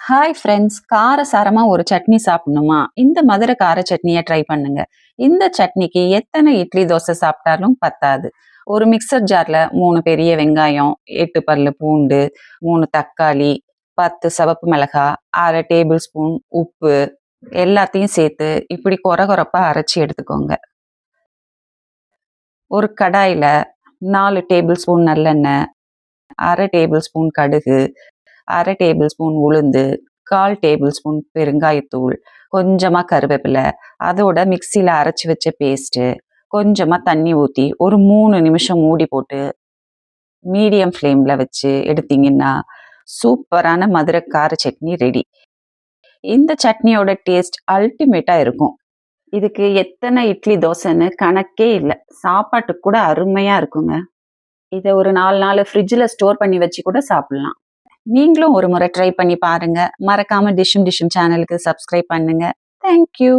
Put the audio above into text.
Hi friends, காரசாரமா ஒரு சட்னி சாப்பிடணுமா? இந்த மதுரை கார சட்னியை ட்ரை பண்ணுங்க. இந்த சட்னிக்கு எத்தனை இட்லி தோசை சாப்பிட்டாலும் பத்தாது. ஒரு மிக்சர் ஜார்ல 3 பெரிய வெங்காயம், 8 பல்லு பூண்டு, 3 தக்காளி, 10 சிவப்பு மிளகாய், 1/2 டேபிள் ஸ்பூன் உப்பு எல்லாத்தையும் சேர்த்து இப்படி கொரகொரப்பா அரைச்சி எடுத்துக்கோங்க. ஒரு கடாயில 4 டேபிள் ஸ்பூன் நல்லெண்ணெய், 1/2 டேபிள் ஸ்பூன் கடுகு, 1/2 டேபிள் ஸ்பூன் உளுந்து, 1/4 டேபிள் ஸ்பூன் பெருங்காயத்தூள், கொஞ்சமா கருவேப்பிலை, அதோட மிக்சியில அரைச்சி வச்ச பேஸ்ட்டு, கொஞ்சமா தண்ணி ஊற்றி ஒரு 3 நிமிஷம் மூடி போட்டு மீடியம் ஃப்ளேம்ல வச்சு எடுத்தீங்கன்னா சூப்பரான மதுரை கார சட்னி ரெடி. இந்த சட்னியோட டேஸ்ட் அல்டிமேட்டா இருக்கும். இதுக்கு எத்தனை இட்லி தோசைன்னு கணக்கே இல்லை, சாப்பாட்டுக்கு கூட அருமையா இருக்குங்க. இதை ஒரு 4 நாள் ஃப்ரிட்ஜில் ஸ்டோர் பண்ணி வச்சு கூட சாப்பிடலாம். நீங்களும் ஒரு முறை ட்ரை பண்ணி பாருங்க. மறக்காம டிஷ்ஷும் சேனலுக்கு சப்ஸ்கிரைப் பண்ணுங்க. தேங்க்யூ.